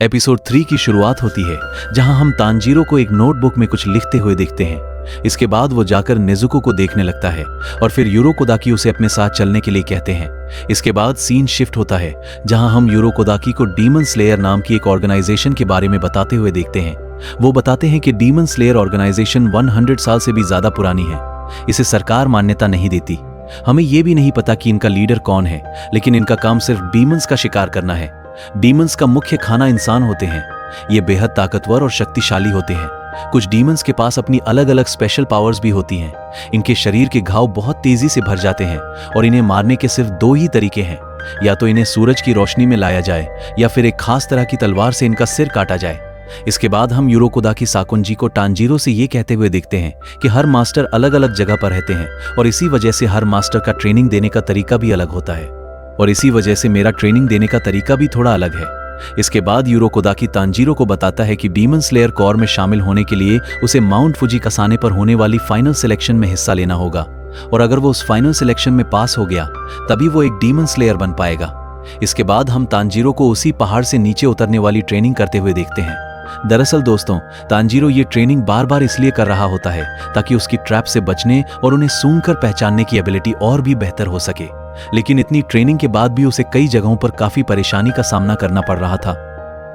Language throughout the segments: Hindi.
एपिसोड 3 की शुरुआत होती है जहां हम तांजीरो को एक नोटबुक में कुछ लिखते हुए देखते हैं। इसके बाद वो जाकर नेजुको को देखने लगता है और फिर यूरोकोदाकी उसे अपने साथ चलने के लिए कहते हैं। इसके बाद सीन शिफ्ट होता है जहां हम यूरोकोदाकी को डीमन स्लेयर नाम की एक ऑर्गेनाइजेशन के बारे में बताते हुए देखते हैं। वो बताते हैं कि डीमन स्लेयर ऑर्गेनाइजेशन 100 साल से भी ज्यादा पुरानी है। इसे सरकार मान्यता नहीं देती। हमें यह भी नहीं पता कि इनका लीडर कौन है, लेकिन इनका काम सिर्फ डीमंस का शिकार करना है। डीमंस का मुख्य खाना इंसान होते हैं। ये बेहद ताकतवर और शक्तिशाली होते हैं। कुछ डीमंस के पास अपनी अलग अलग स्पेशल पावर्स भी होती हैं। इनके शरीर के घाव बहुत तेजी से भर जाते हैं और इन्हें मारने के सिर्फ दो ही तरीके हैं, या तो इन्हें सूरज की रोशनी में लाया जाए या फिर एक खास तरह की तलवार से इनका सिर काटा जाए। इसके बाद हम यूरोकोदाकी साकुंजी को तांजीरो से ये कहते हुए देखते हैं कि हर मास्टर अलग अलग जगह पर रहते हैं और इसी वजह से हर मास्टर का ट्रेनिंग देने का तरीका भी अलग होता है, और इसी वजह से मेरा ट्रेनिंग देने का तरीका भी थोड़ा अलग है। इसके बाद यूरोकोदाकी तांजीरो को बताता है कि डीमन स्लेयर कोर में शामिल होने के लिए उसे माउंट फुजी कसाने पर होने वाली फाइनल सिलेक्शन में हिस्सा लेना होगा, और अगर वो उस फाइनल सिलेक्शन में पास हो गया तभी वो एक डीमन स्लेयर बन पाएगा। इसके बाद हम तांजीरो को उसी पहाड़ से नीचे उतरने वाली ट्रेनिंग करते हुए देखते हैं। दरअसल दोस्तों, तांजीरो ये ट्रेनिंग बार बार इसलिए कर रहा होता है ताकि उसकी ट्रैप से बचने और उन्हें सूंघकर पहचानने की एबिलिटी और भी बेहतर हो सके। लेकिन इतनी ट्रेनिंग के बाद भी उसे कई जगहों पर काफी परेशानी का सामना करना पड़ रहा था।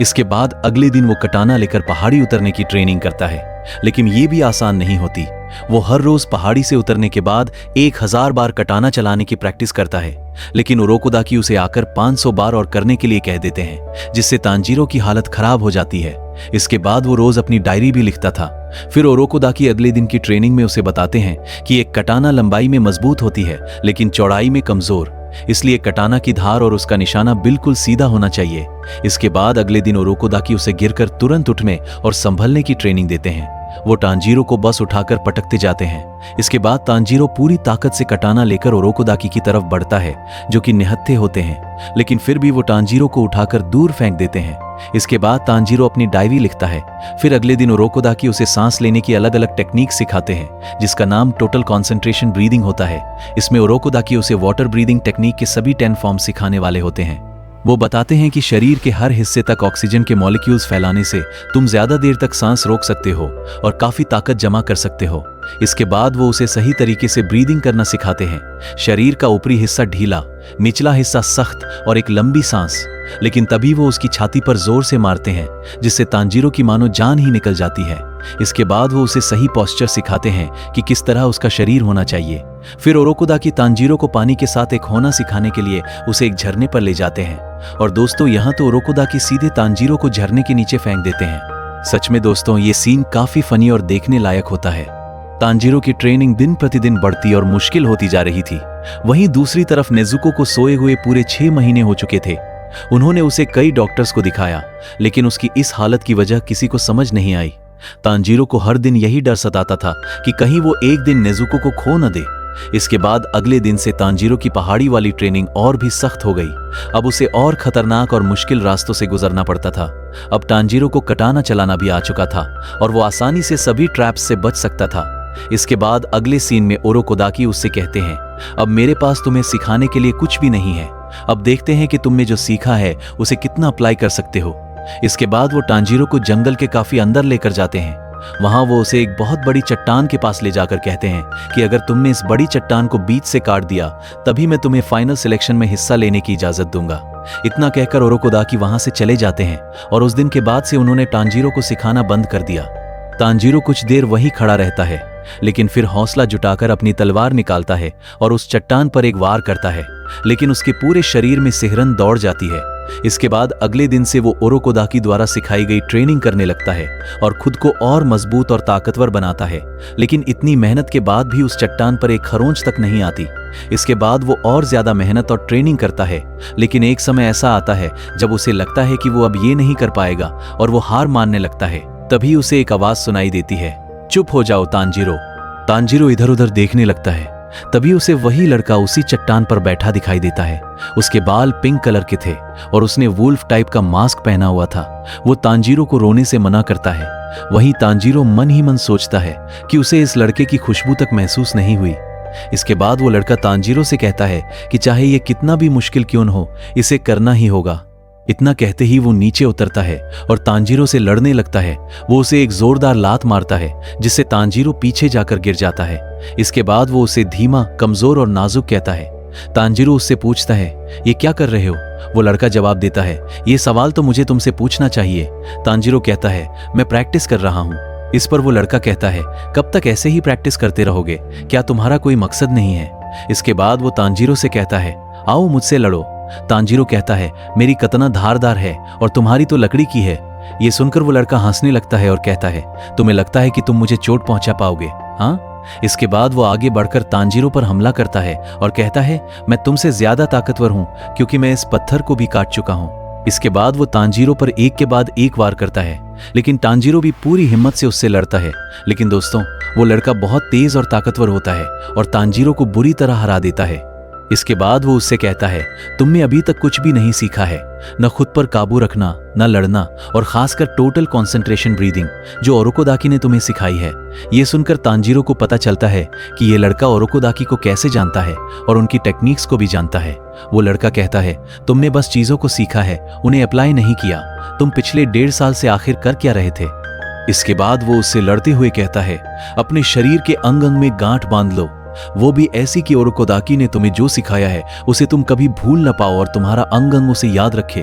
इसके बाद अगले दिन वो कटाना लेकर पहाड़ी उतरने की ट्रेनिंग करता है, लेकिन ये भी आसान नहीं होती। वो हर रोज पहाड़ी से उतरने के बाद 1000 बार कटाना चलाने की प्रैक्टिस करता है, लेकिन उरोकोदाकी उसे आकर 500 बार और करने के लिए कह देते हैं, जिससे तांजीरो की हालत खराब हो जाती है। इसके बाद वो रोज अपनी डायरी भी लिखता था। फिर उरोकोदाकी अगले दिन की ट्रेनिंग में उसे बताते हैं कि एक कटाना लंबाई में मजबूत होती है लेकिन चौड़ाई में कमजोर, इसलिए कटाना की धार और उसका निशाना बिल्कुल सीधा होना चाहिए। इसके बाद अगले दिन उरोकोदाकी उसे गिरकर तुरंत उठने और संभलने की ट्रेनिंग देते हैं। वो तांजीरो को बस उठाकर पटकते जाते हैं। इसके बाद तांजीरो पूरी ताकत से कटाना लेकर उरोकोदाकी की तरफ बढ़ता है, जो कि निहत्थे होते हैं, लेकिन फिर भी वो तांजीरो को उठाकर दूर फेंक देते हैं। इसके बाद तांजीरो अपनी डायरी लिखता है। फिर अगले दिन उरोकोदाकी उसे सांस लेने की अलग अलग टेक्निक सिखाते हैं, जिसका नाम टोटल कॉन्सेंट्रेशन ब्रीदिंग होता है। इसमें उरोकोदाकी उसे वाटर ब्रीदिंग टेक्निक के सभी 10 फॉर्म सिखाने वाले होते हैं। वो बताते हैं कि शरीर के हर हिस्से तक ऑक्सीजन के मॉलिक्यूल्स फैलाने से तुम ज्यादा देर तक सांस रोक सकते हो और काफी ताकत जमा कर सकते हो। इसके बाद वो उसे सही तरीके से ब्रीदिंग करना सिखाते हैं। शरीर का ऊपरी हिस्सा ढीला, निचला हिस्सा सख्त और एक लंबी सांस, लेकिन तभी वो उसकी छाती पर जोर से मारते हैं, जिससे तांजीरो की मानो जान ही निकल जाती है। इसके बाद वो उसे सही पोस्चर सिखाते हैं कि किस तरह उसका शरीर होना चाहिए। फिर उरोकोदाकी तांजीरो को पानी के साथ एक होना सिखाने के लिए उसे एक झरने पर ले जाते हैं, और दोस्तों यहाँ तो उरोकोदाकी सीधे तांजीरो को झरने के नीचे फेंक देते हैं। सच में दोस्तों, ये सीन काफी फनी और देखने लायक होता है। तांजीरो की ट्रेनिंग दिन प्रतिदिन बढ़ती और मुश्किल होती जा रही थी। वहीं दूसरी तरफ नेजुको को सोए हुए पूरे 6 महीने हो चुके थे। उन्होंने उसे कई डॉक्टर्स को दिखाया, लेकिन उसकी इस हालत की वजह किसी को समझ नहीं आई। तांजीरो को हर दिन यही डर सताता था कि कहीं वो एक दिन नेजुको को खो न दे। इसके बाद अगले दिन से तांजीरो की पहाड़ी वाली ट्रेनिंग और भी सख्त हो गई। अब उसे और खतरनाक और मुश्किल रास्तों से गुजरना पड़ता था। अब तांजीरो को कटाना चलाना भी आ चुका था और वो आसानी से सभी ट्रैप्स से बच सकता था। इसके बाद अगले सीन में उरोकोदाकी उससे कहते हैं, अब मेरे पास तुम्हें सिखाने के लिए कुछ भी नहीं है। अब देखते हैं कि तुमने जो सीखा है उसे कितना अप्लाई कर सकते हो। इसके बाद वो तांजीरो को जंगल के काफी अंदर लेकर जाते हैं। वहां वो उसे एक बहुत बड़ी चट्टान के पास ले जाकर कहते हैं कि अगर तुमने इस बड़ी चट्टान को बीच से काट दिया तभी मैं तुम्हें फाइनल सिलेक्शन में हिस्सा लेने की इजाजत दूंगा। इतना कहकर उरोकोदाकी वहां से चले जाते हैं, और उस दिन के बाद से उन्होंने तांजीरो को सिखाना बंद कर दिया। तांजीरो कुछ देर वहीं खड़ा रहता है, लेकिन फिर हौसला जुटाकर अपनी तलवार निकालता है और उस चट्टान पर एक वार करता है, लेकिन उसके पूरे शरीर में सिहरन दौड़ जाती है। इसके बाद अगले दिन से वो उरोकोदाकी द्वारा सिखाई गई ट्रेनिंग करने लगता है और खुद को और मजबूत और ताकतवर बनाता है, लेकिन इतनी मेहनत के बाद भी उस चट्टान पर एक खरोंच तक नहीं आती। इसके बाद वो और ज्यादा मेहनत और ट्रेनिंग करता है, लेकिन एक समय ऐसा आता है जब उसे लगता है कि वो अब ये नहीं कर पाएगा और वो हार मानने लगता है। तभी उसे एक आवाज सुनाई देती है, चुप हो जाओ तांजीरो। तांजीरो इधर उधर देखने लगता है। तभी उसे वही लड़का उसी चट्टान पर बैठा दिखाई देता है। उसके बाल पिंक कलर के थे और उसने वुल्फ टाइप का मास्क पहना हुआ था। वो तांजीरो को रोने से मना करता है। वहीं तांजीरो मन ही मन सोचता है कि उसे इस लड़के की खुशबू तक महसूस नहीं हुई। इसके बाद वो लड़का तांजीरो से कहता है कि चाहे ये कितना भी मुश्किल क्यों न हो, इसे करना ही होगा। इतना कहते ही वो नीचे उतरता है और तांजीरो से लड़ने लगता है। वो उसे एक जोरदार लात मारता है जिससे तांजीरो पीछे जाकर गिर जाता है। इसके बाद वो उसे धीमा, कमजोर और नाजुक कहता है। तांजीरो उससे पूछता है, ये क्या कर रहे हो? वो लड़का जवाब देता है, ये सवाल तो मुझे तुमसे पूछना चाहिए। तांजीरो कहता है, मैं प्रैक्टिस कर रहा हूँ। इस पर वो लड़का कहता है, कब तक ऐसे ही प्रैक्टिस करते रहोगे? क्या तुम्हारा कोई मकसद नहीं है? इसके बाद वो तांजीरो से कहता है, आओ मुझसे लड़ो। तांजीरो कहता है, मेरी कतना धारदार है और तुम्हारी तो लकड़ी की है। ये सुनकर वो लड़का हंसने लगता है और कहता है, तुम्हें लगता है कि तुम मुझे चोट पहुंचा पाओगे, हाँ? इसके बाद वो आगे बढ़कर तांजीरो पर हमला करता है और कहता है, मैं तुमसे ज्यादा ताकतवर हूं क्योंकि मैं इस पत्थर को भी काट चुका हूं। इसके बाद वो तांजीरो पर एक के बाद एक वार करता है, लेकिन तांजीरो भी पूरी हिम्मत से उससे लड़ता है। लेकिन दोस्तों, वो लड़का बहुत तेज और ताकतवर होता है और तांजीरो को बुरी तरह हरा देता है। इसके बाद वो उससे कहता है, तुमने अभी तक कुछ भी नहीं सीखा है, न खुद पर काबू रखना, न लड़ना और खासकर टोटल कंसंट्रेशन ब्रीदिंग, जो ओरोकोदाकी ने तुम्हें सिखाई है। ये सुनकर तांजीरो को पता चलता है कि ये लड़का ओरोकोदाकी को कैसे जानता है और उनकी टेक्निक्स को भी जानता है। वो लड़का कहता है, तुमने बस चीजों को सीखा है, उन्हें अप्लाई नहीं किया। तुम पिछले 1.5 साल से आखिर कर क्या रहे थे? इसके बाद वो उससे लड़ते हुए कहता है, अपने शरीर के अंग अंग में गांठ बांध लो, वो भी ऐसी कि ओरोकोदाकी ने तुम्हें जो सिखाया है उसे तुम कभी भूल न पाओ और तुम्हारा अंग अंग उसे याद रखे।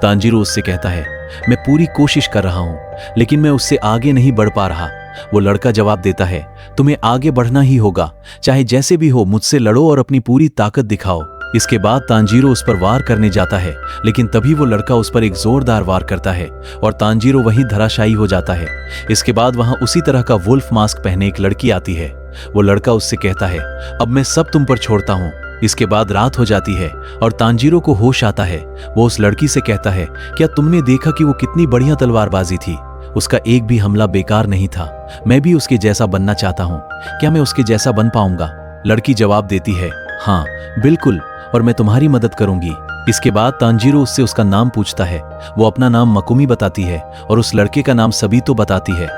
तांजीरो उससे कहता है, मैं पूरी कोशिश कर रहा हूं, लेकिन मैं उससे आगे नहीं बढ़ पा रहा। वो लड़का जवाब देता है, तुम्हें आगे बढ़ना ही होगा, चाहे जैसे भी हो, मुझसे लड़ो और अपनी पूरी ताकत दिखाओ। इसके बाद तांजीरो उस पर वार करने जाता है, लेकिन तभी वो लड़का उस पर एक जोरदार वार करता है और तांजीरो वहीं धराशायी हो जाता है। इसके बाद वहां उसी तरह का वुल्फ मास्क पहने एक लड़की आती है। वो लड़का उससे कहता है, अब मैं सब तुम पर छोड़ता हूँ। इसके बाद रात हो जाती है और तांजीरो को होश आता है। वो उस लड़की से कहता है, क्या तुमने देखा कि वो कितनी बढ़िया तलवारबाजी थी? उसका एक भी हमला बेकार नहीं था। मैं भी उसके जैसा बनना चाहता हूँ, क्या मैं उसके जैसा बन पाऊंगा? लड़की जवाब देती है, हाँ बिल्कुल, और मैं तुम्हारी मदद करूंगी। इसके बाद तांजीरो उससे उसका नाम पूछता है। वो अपना नाम मकुमी बताती है और उस लड़के का नाम सबीतो बताती है।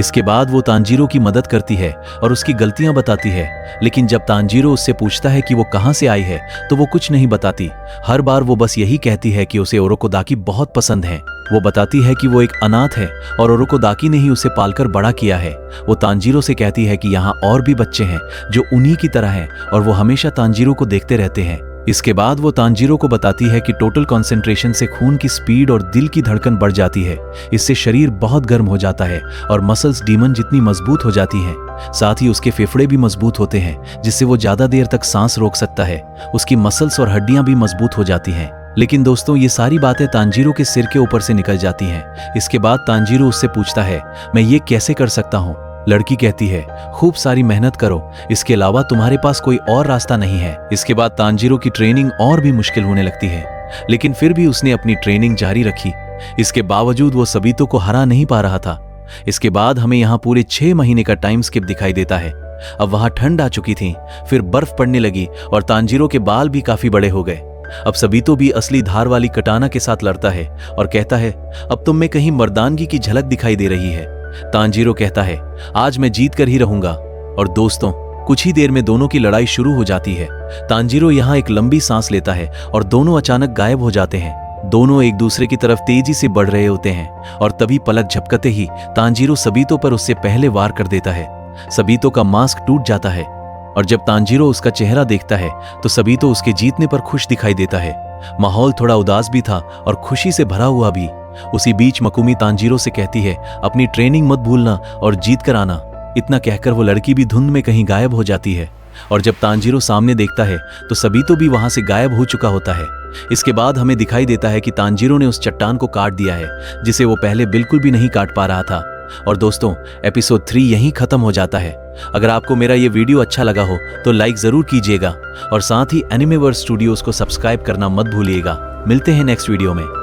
इसके बाद वो तांजीरो की मदद करती है और उसकी गलतियां बताती है, लेकिन जब तांजीरो उससे पूछता है कि वो कहां से आई है तो वो कुछ नहीं बताती। हर बार वो बस यही कहती है कि उसे ओरोकोदाकी बहुत पसंद है। वो बताती है कि वो एक अनाथ है और ओरोकोदाकी ने ही उसे पालकर बड़ा किया है। वो तांजीरो से कहती है कि यहाँ और भी बच्चे हैं जो उन्हीं की तरह हैं और वो हमेशा तांजीरो को देखते रहते हैं। इसके बाद वो तांजीरो को बताती है कि टोटल कंसंट्रेशन से खून की स्पीड और दिल की धड़कन बढ़ जाती है। इससे शरीर बहुत गर्म हो जाता है और मसल्स डीमन जितनी मजबूत हो जाती हैं। साथ ही उसके फेफड़े भी मजबूत होते हैं, जिससे वो ज्यादा देर तक सांस रोक सकता है। उसकी मसल्स और हड्डियां भी मजबूत हो जाती हैं। लेकिन दोस्तों, ये सारी बातें तांजीरो के सिर के ऊपर से निकल जाती हैं। इसके बाद तांजीरो उससे पूछता है, मैं ये कैसे कर सकता हूँ? लड़की कहती है, खूब सारी मेहनत करो, इसके अलावा तुम्हारे पास कोई और रास्ता नहीं है। इसके बाद तांजीरो की ट्रेनिंग और भी मुश्किल होने लगती है, लेकिन फिर भी उसने अपनी ट्रेनिंग जारी रखी। इसके बावजूद वो सबीतो को हरा नहीं पा रहा था। इसके बाद हमें यहाँ पूरे 6 महीने का टाइम स्किप दिखाई देता है। अब वहां ठंड आ चुकी थी, फिर बर्फ पड़ने लगी और तांजीरो के बाल भी काफी बड़े हो गए। अब सबीतो भी असली धार वाली कटाना के साथ लड़ता है और कहता है, अब तुम में कहीं मर्दानगी की झलक दिखाई दे रही है। तांजीरो कहता है, आज मैं जीत कर ही रहूंगा। और दोस्तों, कुछ ही देर में दोनों की लड़ाई शुरू हो जाती है। तांजीरो यहाँ एक लंबी सांस लेता है और दोनों अचानक गायब हो जाते हैं। दोनों एक दूसरे की तरफ तेजी से बढ़ रहे होते हैं और तभी पलक झपकते ही तांजीरो सबीतो पर उससे पहले वार कर देता है। सबीतो का मास्क टूट जाता है और जब तांजीरो उसका चेहरा देखता है तो सबीतो उसके जीतने पर खुश दिखाई देता है। माहौल थोड़ा उदास भी था और खुशी से भरा हुआ भी। उसी बीच मकुमी तांजीरो से कहती है, अपनी ट्रेनिंग मत भूलना और जीत कर आना। इतना कहकर वो लड़की भी धुंध में कहीं गायब हो जाती है और जब तांजीरो सामने देखता है तो सबीतो भी वहां से गायब हो चुका होता है। इसके बाद हमें दिखाई देता है कि तांजीरो ने उस चट्टान को काट दिया है जिसे वो पहले बिल्कुल भी नहीं काट पा रहा था। और दोस्तों, एपिसोड 3 यहीं खत्म हो जाता है। अगर आपको मेरा ये वीडियो अच्छा लगा हो तो लाइक जरूर कीजिएगा और साथ ही एनिमेवर्स स्टूडियोज को सब्सक्राइब करना मत भूलिएगा। मिलते हैं नेक्स्ट वीडियो में।